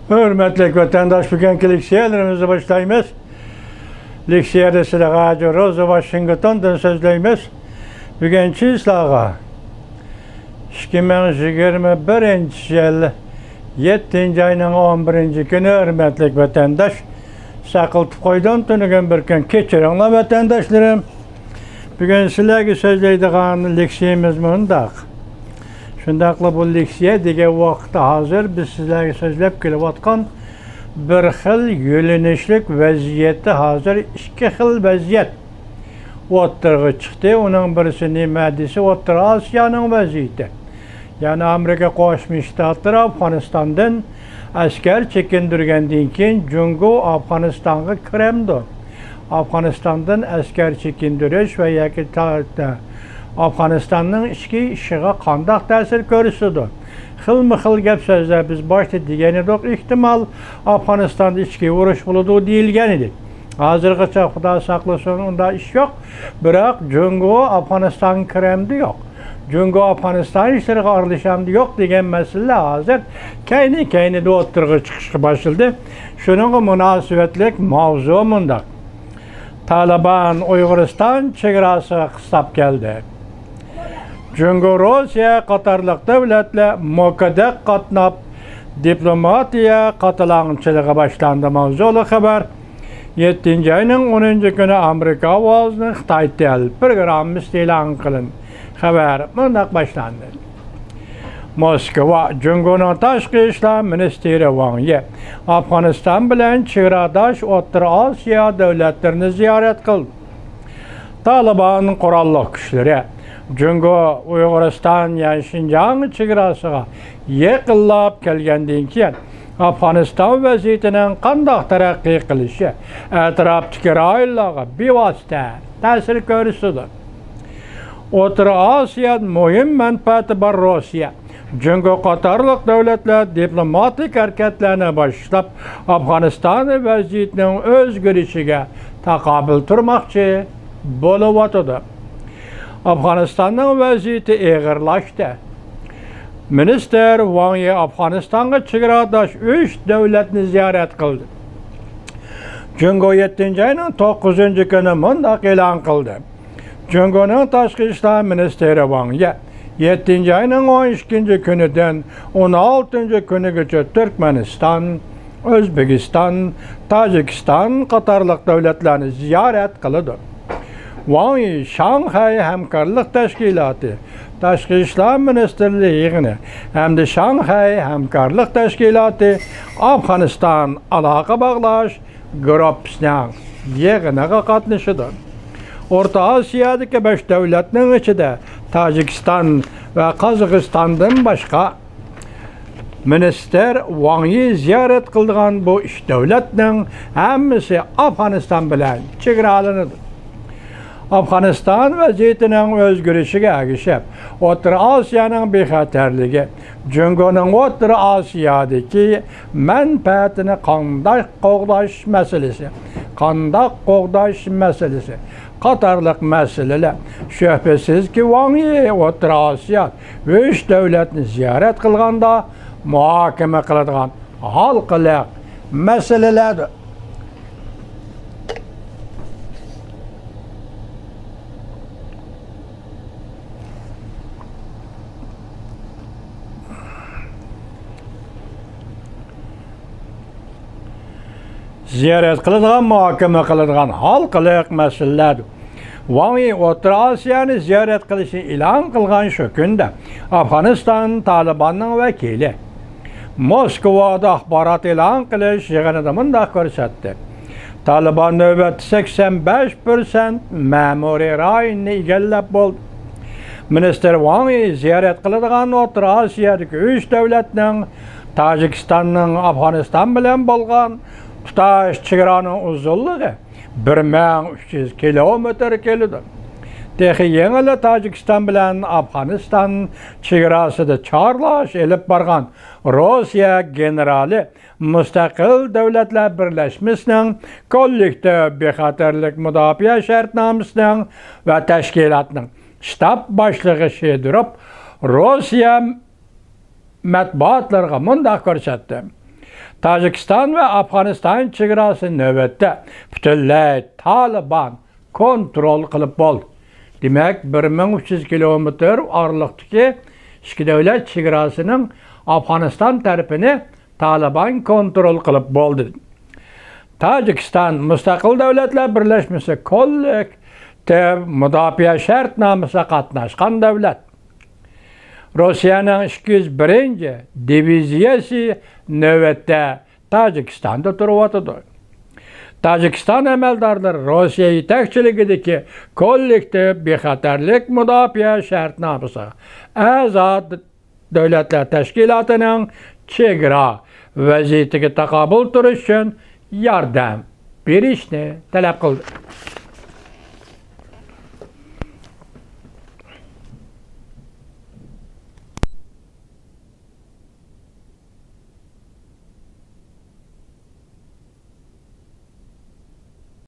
Hürmetli vatandaş, bugünkü leksiyalarımızı başlayımız. Leksiyada sizlerge Rosa Washington'dan sözleyimiz. Bugünkü islağa 2021 yıl 7. ayının 11. günü hürmetli vatandaş sakıltıp koydan tünügen bir gün keçirinler vatandaşlarım. Bugün sizlerge sözleydiğin leksiyemiz mundaq. Şundaqla bu leksiya degen vaqtda hazır biz sizlerge sözlep kelip atkan bir xil yölenişlik vaziyeti hazır iki xil vaziyet o'ttirg'i chiqdi. Onun birisi nima desa, O'rta Osiyoning vaziyeti. Yani Amerika Qo'shma Shtatlari Afg'onistondan askar chekindirgandan keyin Jungo Afg'onistonga kiramdi. Afg'onistondan askar chekindirish va yoki Afg'onistonning ichki ishiga qanday ta'sir ko'rsatdi? Xilma-xil gap so'zlar biz boshda degan edik, ehtimol Afg'onistonda ichki urush bo'ladi deyilgan edi. Hozirgacha Xudo saqlasin unda ish yo'q, biroq Jungo Afg'onistonga kiramdi yo'q. Jungo Afg'oniston ishlariga aralashamdi yo'q degan masala hozir kayni o'ttirg'i chiqishga boshladi. Shuningga munosabatlik mavzu mundaq. Taliban Uyg'uriston chegarasiga qistab keldi. Jungo Rossiya qatorliq davlatlar MOKada qatnab diplomatiya qatlanchiligi boshlandi. Mavzuli xabar 7. ayning 10. kuni Amerika ovozining Xitoy til programmasi e'lon qilindi. Xabar mundaq boshlandi. Moskva Jungoning tashqi ishlar ministri Wang Yi Afg'oniston bilan chegaradosh O'rta Osiyo davlatlarini ziyorat qildi. Taliban qurolli kuchlari Jungo Uyg'uriston yani Xinjiang chegarasiga yaqinlab kelgandan keyin Afg'oniston vaziyatining qanday taraqqiy qilishi atrofdagi rayonlarga bevosita ta'sir ko'rsatdi. O'rta Osiyo muhim manfaati bor Rossiya Jungo qatorliq davlatlar diplomatik harakatlarni boshlab Afg'oniston vaziyatining o'zgarishiga taqobil turmoqchi bo'layotdi. Afg'onistonning vaziyati og'irlashdi. Minister Wang Yi Afg'onistonga chegaradosh 3 davlatni ziyorat qildi. Jungo 7. ayning 9. kuni mundaq e'lon qildi. Jungoning tashqi ishlar ministri Wang Yi 7. ayning 12. kunidan 16. kunigacha Turkmaniston, O'zbekiston, Tojikiston qatorliq davlatlarni ziyorat qildi. Wang Yi Shanghai hamkorlik tashkiloti, Tashqi ishlar ministrligi yig'ini hamda Shanghai hamkorlik tashkiloti Afg'oniston aloqa bog'lash guruhining yig'iniga qatnashdi. O'rta Osiyodagi 5 davlatning ichida Tojikiston va Qozog'istondan boshqa minister Wang Yi ziyorat qilgan bu 3 davlatning hammasi Afg'oniston bilan chegaralanadi. Afg'oniston vaziyatining o'zgarishiga ergashib, O'rta Osiyoning bexatarligi, Jungoning O'rta Osiyodagi manfaatini qanday qo'g'dash masalasi, qatorliq masalalar shubhasizki Wang Yi O'rta Osiyo 3 davlatni ziyorat qilganda muhokama qiladigan xalqaro masalalardir. Ziyorat qiladigan, muhokama qiladigan xalqaro masalalar. Wang Yi O'rta Osiyoni ziyorat qilishni e'lon qilgan shu kunda Afg'oniston Talibanning vakili Moskvada axborot e'lon qilish yig'inida mundaq ko'rsatdi. Taliban navbatda 85% ma'muriy rayonni egallab bo'ldi. Minister Wang Yi ziyorat qiladigan O'rta Osiyodagi 3 davlatning Tojikistonning Afg'oniston bilan bo'lgan tutash chegaraning uzunligi 1300 kilometr keladi. Texi yengil Tojikiston bilan Afg'oniston chegarasida chorlash elib borgan Rossiya generali Mustaqil Davlatlar Birlashmasining kollektiv bexatarlik mudofaa shartnomasining va tashkilotning shtab boshlig'i Shedurov Rossiya matbuotlarga mundaq ko'rsatdi. Tacikistan ve Afganistan chegarasi navbatda butunlay Taliban kontrol qilib bo'ldi. Demak, 1300 kilometr oraliqdagi ikki davlat chegarasining Afganistan tarafini Taliban kontrol qilib bo'ldi. Tacikistan Mustaqil Davlatlar Birlashmasi kollektiv mudofaa shartnomasida qatnashgan davlat. Rossiyaning 201-diviziyasi navbatda Tacikistonda turibdi. Tacikiston amaldorlari Rossiya yetakchiligidagi kollektiv bexatarlik mudofaa shartnomasi a'zo davlatlar tashkilotining chegara vaziyatiga taqobil turish uchun yordam berishni talab qildi.